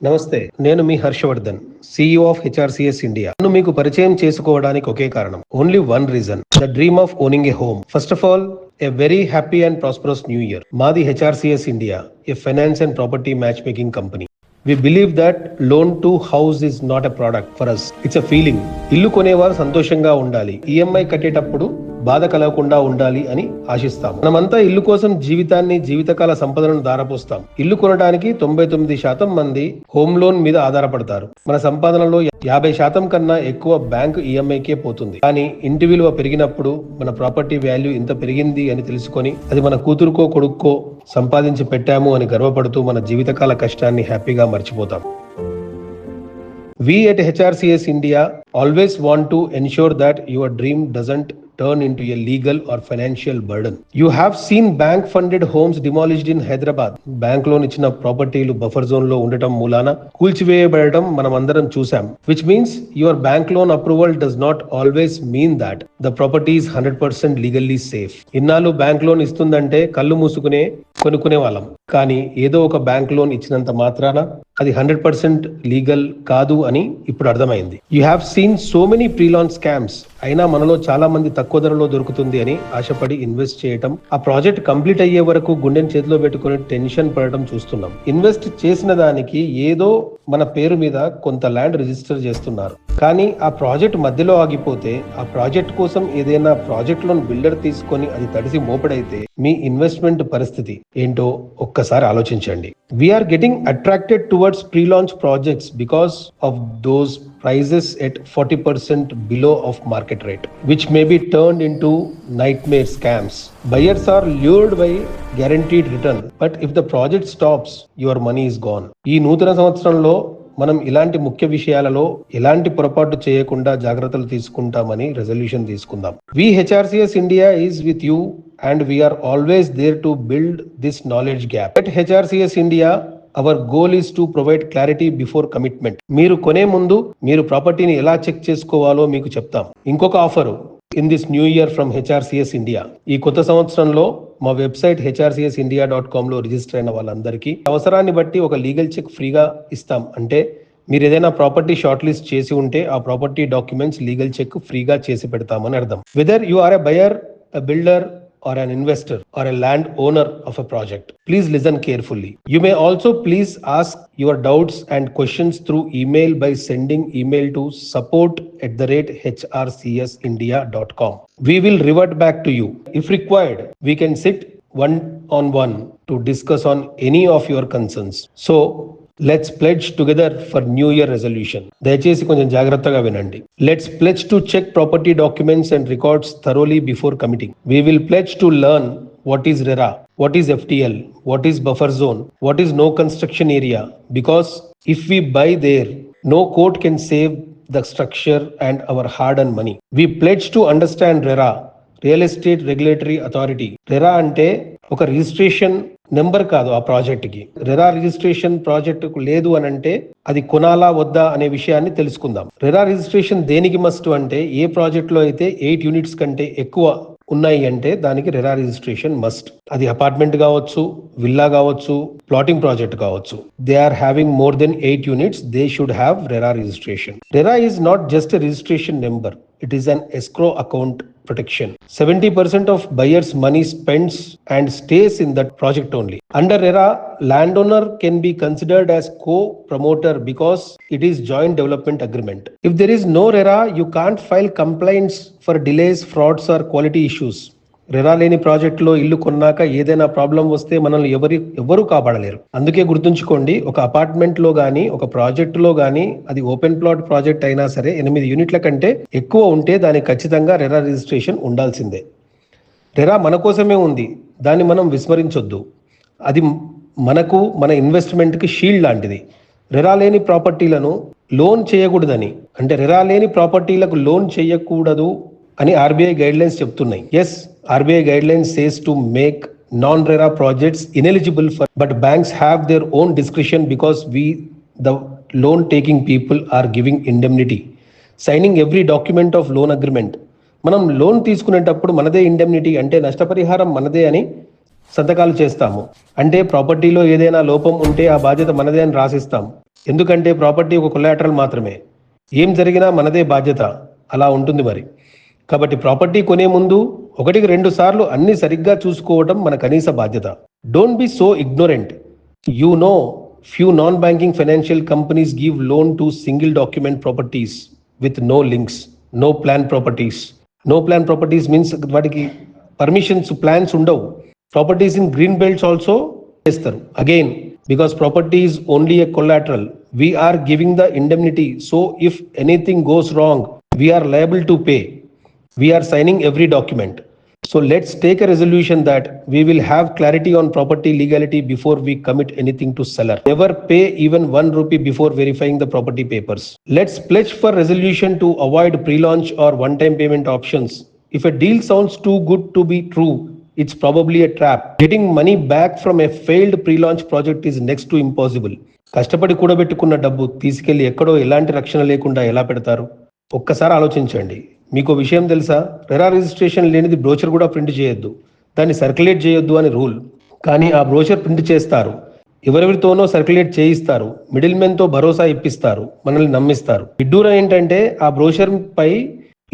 నమస్తే, నేను మీ Harshavardhan, CEO of HRCS India. నన్ను మీకు పరిచయం చేసుకోవడానికి ఒకే కారణం, only one reason, the dream of owning a home. First of all, a very happy and prosperous new year. మాది HRCS India, a finance and property match making company. We believe that loan to house is not a product for us. It's a feeling. ఇల్లు కొనేవారు సంతోషంగా ఉండాలి, EMI కట్టేటప్పుడు బాధ కలగకుండా ఉండాలి అని ఆశిస్తాం. మనమంతా ఇల్లు కోసం జీవితకాల సంపదలను దారపోస్తాం. ఇల్లు కొనడానికి 99% మంది హోమ్ లోన్ మీద ఆధారపడతారు. మన సంపాదనలో 50% కన్నా ఎక్కువ బ్యాంకు EMIకే పోతుంది. కానీ ఇంటి విలువ పెరిగినప్పుడు మన ప్రాపర్టీ వాల్యూ ఇంత పెరిగింది అని తెలుసుకొని అది మన కూతురుకో కొడుక్కో సంపాదించి పెట్టాము అని గర్వపడుతూ మన జీవితకాల కష్టాన్ని హ్యాపీగా మర్చిపోతాం. We at HRCS India always want to ensure that your dream doesn't turn into a legal or financial burden. You have seen bank funded homes demolished in Hyderabad. Bank loan ఇచ్చిన ప్రాపర్టీలు బఫర్ జోన్ లో ఉండటం మూలాన కూల్చివేయబడటం మనం అందరం చూసాం. Which means your bank loan approval does not always mean that the property is 100% legally safe. ఇన్నాళ్ళు bank loan ఇస్తుందంటే కళ్ళు మూసుకునే కొనుక్కునే వాళ్ళం. కానీ ఏదో ఒక బ్యాంక్ లోన్ ఇచ్చినంత మాత్రాన అది 100% లీగల్ కాదు అని ఇప్పుడు అర్థమైంది. You have seen so many pre launch scams. అయినా మనలో చాలా మంది తక్కువ ధరలో దొరుకుతుంది అని ఆశపడి ఇన్వెస్ట్ చేయటం, ఆ ప్రాజెక్ట్ కంప్లీట్ అయ్యే వరకు గుండెని చేతిలో పెట్టుకుని టెన్షన్ పడటం చూస్తున్నాం. ఇన్వెస్ట్ చేసిన దానికి ఏదో మన పేరు మీద కొంత ల్యాండ్ రిజిస్టర్ చేస్తున్నారు. కానీ ఆ ప్రాజెక్ట్ మధ్యలో ఆగిపోతే, ఆ ప్రాజెక్ట్ కోసం ఏదైనా ప్రాజెక్ట్ లోన్ బిల్డర్ తీసుకొని అది తడిసి మోపడైతే మీ ఇన్వెస్ట్మెంట్ పరిస్థితి ఏంటో ఒక్కసారి ఆలోచించండి. We are getting attracted towards pre launch projects because of those prices at 40% below of market rate, which may be turned into nightmare scams. Buyers are lured by guaranteed return, but if the project stops, your money is gone. ఈ నూతన సంవత్సరంలో మనం ఇలాంటి ముఖ్య విషయాలలో ఎలాంటి పొరపాటు చేయకుండా జాగ్రత్తలు తీసుకుంటామని రెజల్యూషన్ తీసుకుందాం. We HRCS India is with you and we are always there to build this knowledge gap. At HRCS India, our goal is to provide clarity before commitment. మీరు కొనే ముందు మీరు ప్రాపర్టీని ఎలా చెక్ చేసుకోవాలో మీకు చెప్తాం. ఇంకొక offer in this new year from HRCS India. ఈ కొత్త సంవత్సరంలో మా వెబ్సైట్ HRCSindia.com లో రిజిస్టర్ అయిన వాళ్ళందరికీ అవసరాన్ని బట్టి ఒక లీగల్ చెక్ ఫ్రీగా ఇస్తాం. అంటే మీరు ఏదైనా ప్రాపర్టీ షార్ట్ లిస్ట్ చేసి ఉంటే ఆ ప్రాపర్టీ డాక్యుమెంట్స్ లీగల్ చెక్ ఫ్రీగా చేసి పెడతామని అర్థం. Whether you are a buyer, a builder or an investor or a land owner of a project, please listen carefully. You may also please ask your doubts and questions through email by sending email to support@hrcsindia.com. We will revert back to you. If required, we can sit one-on-one to discuss on any of your concerns. So let's pledge together for New Year resolution. దయచేసి కొంచెం జాగ్రత్తగా వినండి. Let's pledge to check property documents and records thoroughly before committing. We will pledge to learn what is RERA, what is FTL, what is buffer zone, what is no construction area. Because if we buy there, no court can save the structure and our hard-earned money. We pledge to understand RERA, Real Estate Regulatory Authority. RERA అంటే ఒక registration number కాదు. ఆ project కి RERA registration project లేదు అని అంటే అది కొనాలా వద్దా అనే విషయాన్ని తెలుసుకుందాం. రెరా రిజిస్ట్రేషన్ దేనికి మస్ట్ అంటే, ఏ ప్రాజెక్ట్ లో అయితే 8 యూనిట్స్ కంటే ఎక్కువ ఉన్నాయి అంటే దానికి రెరా రిజిస్ట్రేషన్ మస్ట్. అది అపార్ట్మెంట్ కావచ్చు, విల్లా కావచ్చు, ప్లాటింగ్ ప్రాజెక్ట్ కావచ్చు. They are having more than 8 units, they should have RERA registration. RERA is not just a registration number, it is an escrow account protection. 70% of buyers' money spends and stays in that project only. Under RERA, landowner can be considered as co-promoter because it is joint development agreement. If there is no RERA, you can't file complaints for delays, frauds or quality issues. RERA లేని project లో ఇల్లు కొన్నాక ఏదైనా problem వస్తే మనల్ని ఎవరు కాపాడలేరు. అందుకే గుర్తుంచుకోండి, ఒక అపార్ట్మెంట్ లో గానీ, ఒక ప్రాజెక్ట్ లో గానీ, అది ఓపెన్ ప్లాట్ ప్రాజెక్ట్ అయినా సరే 8 యూనిట్ల కంటే ఎక్కువ ఉంటే దానికి ఖచ్చితంగా రెరా రిజిస్ట్రేషన్ ఉండాల్సిందే. రెరా మన కోసమే ఉంది, దాన్ని మనం విస్మరించొద్దు. అది మనకు, మన ఇన్వెస్ట్మెంట్ కి షీల్డ్ లాంటిది. రెరా లేని ప్రాపర్టీలను లోన్ చేయకూడదని, అంటే రెరా లేని ప్రాపర్టీలకు లోన్ చేయకూడదు అని RBI గైడ్ లైన్స్ చెప్తున్నాయి. Yes, RBI guidelines says to make non-RERA projects ineligible for, but banks have their own discretion because the loan taking people are giving indemnity, signing every document of loan agreement. మనం loan తీసుకునేటప్పుడు మనదే indemnity, అంటే నష్టపరిహారం మనదే అని సంతకాలు చేస్తాము. అంటే ప్రాపర్టీలో ఏదైనా లోపం ఉంటే ఆ బాధ్యత మనదే అని రాసిస్తాం. ఎందుకంటే ప్రాపర్టీ ఒక కొలాటరల్ మాత్రమే. ఏం జరిగినా మనదే బాధ్యత, అలా ఉంటుంది మరి. కాబట్టి ప్రాపర్టీ కొనే ముందు 1-2 సార్లు అన్ని సరిగ్గా చూసుకోవడం మన కనీస బాధ్యత. Don't be so ignorant. You know few non-banking financial companies give loan to single document properties with no links, no plan properties. No plan properties means వాటికి పర్మిషన్స్ ప్లాన్స్ ఉండవు. Properties in green belts also చేస్తారు. Again because property is only a collateral, we are giving the indemnity. So if anything goes wrong we are liable to pay. We are signing every document. So let's take a resolution that we will have clarity on property legality before we commit anything to seller. Never pay even 1 rupee before verifying the property papers. Let's pledge for resolution to avoid pre-launch or one-time payment options. If a deal sounds too good to be true, it's probably a trap. Getting money back from a failed pre-launch project is next to impossible. కష్టపడి కూడబెట్టుకున్న డబ్బు తీసుకెళ్లి ఎక్కడో ఎలాంటి రక్షణ లేకుండా ఎలా పెడతారు? ఒక్కసారి ఆలోచించండి. మీకు విషయం తెలుసా? రెరా రిజిస్ట్రేషన్ లేనిది బ్రోచర్ కూడా ప్రింట్ చేయొద్దు, దాన్ని సర్క్యులేట్ చేయొద్దు అని రూల్. కానీ ఆ బ్రోచర్ ప్రింట్ చేస్తారు, ఎవరెవరితోనో సర్క్యులేట్ చేయిస్తారు, మిడిల్ మెన్ తో భరోసా ఇప్పిస్తారు, మనల్ని నమ్మిస్తారు. విడ్డూరం ఏంటంటే ఆ బ్రోచర్ పై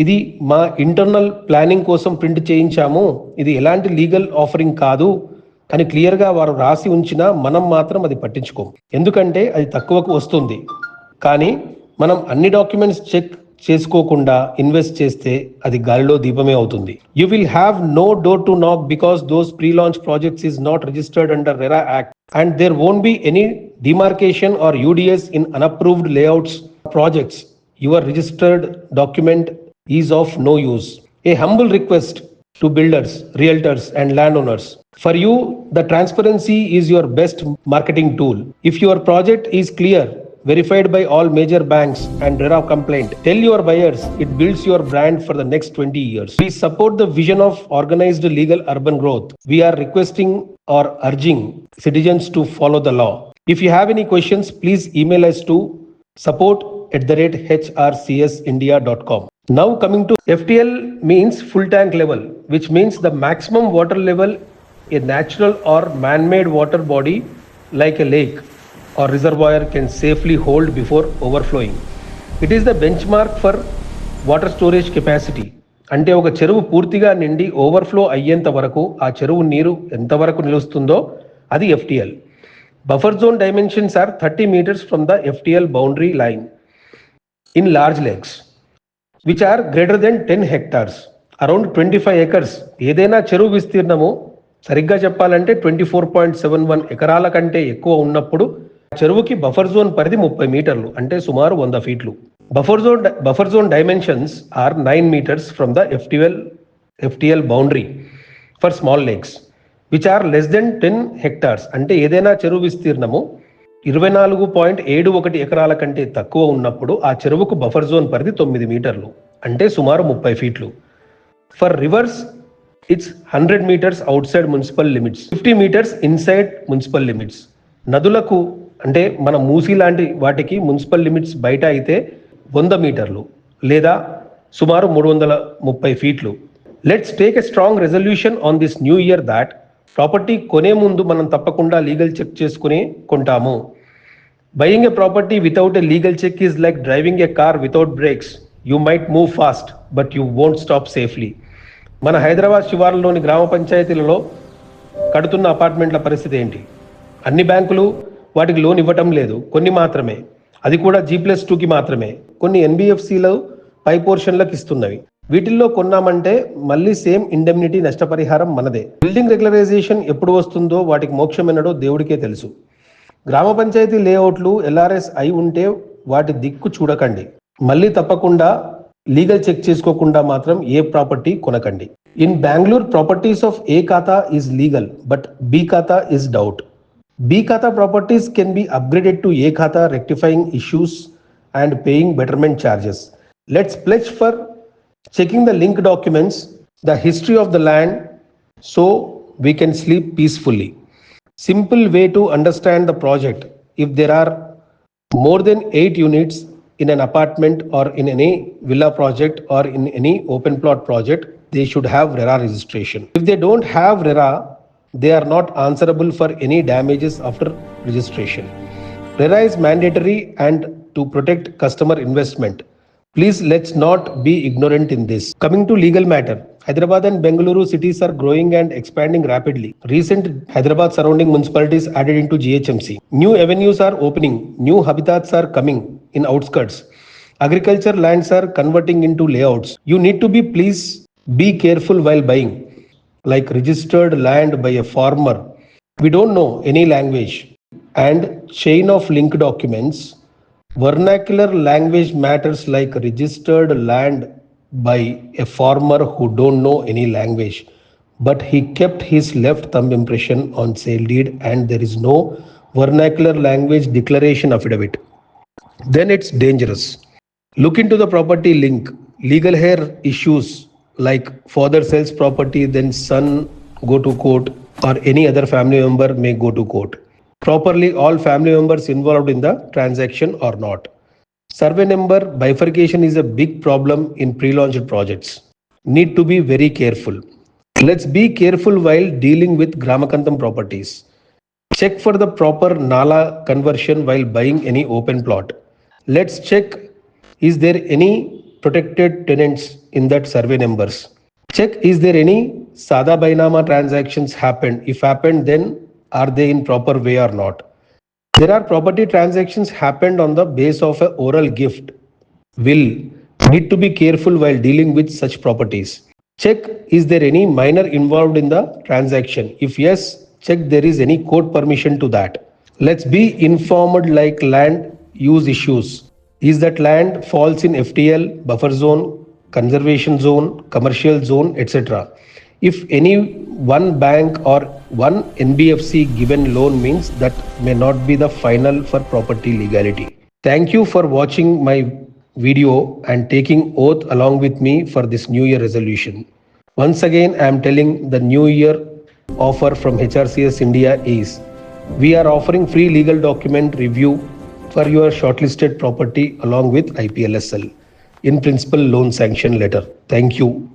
ఇది మా ఇంటర్నల్ ప్లానింగ్ కోసం ప్రింట్ చేయించాము, ఇది ఎలాంటి లీగల్ ఆఫరింగ్ కాదు అని క్లియర్గా వారు రాసి ఉంచినా మనం మాత్రం అది పట్టించుకోము. ఎందుకంటే అది తక్కువకు వస్తుంది. కానీ మనం అన్ని డాక్యుమెంట్స్ చెక్ చేసుకోకుండా ఇన్వెస్ట్ చేస్తే అది గాలిలో దీపమే అవుతుంది. You will have no door to knock because those pre launch projects is not registered under RERA act and there won't be any demarcation or UDS in unapproved layouts projects. Your registered document is of no use. A humble request to builders, realtors and landowners. For you, the transparency is your best marketing tool. If your project is clear, verified by all major banks and RERA compliant, tell your buyers it builds your brand for the next 20 years. We support the vision of organized legal urban growth. We are requesting or urging citizens to follow the law. If you have any questions, please email us to support@hrcsindia.com. Now coming to FTL means full tank level, which means the maximum water level a natural or man-made water body like a lake or reservoir can safely hold before overflowing. It is the benchmark for water storage capacity. అంటే ఒక చెరువు పూర్తిగా నిండి overflow అయ్యేంత వరకు ఆ చెరువు నీరు ఎంతవరకు నిలుస్తుందో అది FTL. Buffer zone dimensions are 30 meters from the FTL boundary line in large lakes, which are greater than 10 hectares, around 25 acres. ఏదైనా చెరువు విస్తీర్ణము సరిగ్గా చెప్పాలంటే 24.71 ఎకరాల కంటే ఎక్కువ ఉన్నప్పుడు చెరువుకి బఫర్ జోన్ పరిధి 30 మీటర్లు, అంటే సుమారు 100 ఫీట్లు. Buffer zone dimensions are 9 meters from the FTL boundary for small lakes, which are less than 10 hectares. అంటే ఏదైనా చెరువు విస్తీర్ణము 24.71 ఎకరాల కంటే తక్కువ ఉన్నప్పుడు ఆ చెరువుకు బఫర్ జోన్ పరిధి 9 మీటర్లు, అంటే సుమారు 30 ఫీట్లు. For rivers it's 100 meters outside municipal limits, 50 meters inside municipal limits. నదులకు అంటే మన మూసీ లాంటి వాటికి మున్సిపల్ లిమిట్స్ బయట అయితే 100 మీటర్లు లేదా సుమారు 330 ఫీట్లు. Let's take a strong resolution on this new year that property కొనే ముందు మనం తప్పకుండా లీగల్ చెక్ చేసుకుని కొంటాము. Buying a property without a legal check is like driving a car without brakes. You might move fast but you won't stop safely. మన హైదరాబాద్ శివార్లలోని గ్రామ పంచాయతీలలో కడుతున్న అపార్ట్మెంట్ల పరిస్థితి ఏంటి? అన్ని బ్యాంకులు వాటికి లోన్ ఇవ్వటం లేదు, కొన్ని మాత్రమే, అది కూడా G+2కి మాత్రమే. కొన్ని NBFCలు పై పోర్షన్లకు ఇస్తున్నవి. వీటిల్లో కొన్నామంటే మళ్ళీ సేమ్ ఇండెమ్నిటీ నష్టపరిహారం మనదే. బిల్డింగ్ రెగ్యులరైజేషన్ ఎప్పుడు వస్తుందో వాటికి మోక్షం ఎన్నడో దేవుడికే తెలుసు. గ్రామ పంచాయతీ లేఅవుట్లు LRS అయి ఉంటే వాటి దిక్కు చూడకండి. మళ్ళీ తప్పకుండా లీగల్ చెక్ చేసుకోకుండా మాత్రం ఏ ప్రాపర్టీ కొనకండి. In Bengaluru properties of A khata is legal but B khata is doubt. B khata properties can be upgraded to A khata, rectifying issues and paying betterment charges. Let's pledge for checking the link documents, the history of the land, so we can sleep peacefully. Simple way to understand the project. If there are more than 8 units in an apartment or in any villa project or in any open plot project, they should have RERA registration. If they don't have RERA, they are not answerable for any damages after registration. RERA is mandatory and to protect customer investment. Please let's not be ignorant in this. Coming to legal matter, Hyderabad and Bengaluru cities are growing and expanding rapidly. Recent Hyderabad surrounding municipalities added into GHMC. New avenues are opening, new habitats are coming in outskirts. Agriculture lands are converting into layouts. You need to be careful while buying. Like registered land by a farmer, we don't know any language, and chain of link documents. Vernacular language matters like registered land by a farmer who don't know any language, but he kept his left thumb impression on sale deed and there is no vernacular language declaration affidavit. Then it's dangerous. Look into the property link. Legal hair issues like father sells property, then son go to court, or any other family member may go to court. Properly, all family members involved in the transaction or not. Survey number bifurcation is a big problem in pre-launched projects. Need to be very careful. Let's be careful while dealing with Gramakantham properties. Check for the proper Nala conversion while buying any open plot. Let's check, is there any protected tenants in that survey numbers? Check, is there any Sada Bainama transactions happened? If happened, then are they in proper way or not? There are property transactions happened on the base of a oral gift. Will need to be careful while dealing with such properties. Check, is there any minor involved in the transaction? If yes, check there is any court permission to that. Let's be informed like land use issues. Is that land falls in FTL, buffer zone, conservation zone, commercial zone, etc. If any one bank or one NBFC given loan means that may not be the final for property legality. Thank you for watching my video and taking oath along with me for this New Year resolution. Once again, I am telling the New Year offer from HRCS India is, we are offering free legal document review for your shortlisted property along with IPLSL in principal loan sanction letter. Thank you.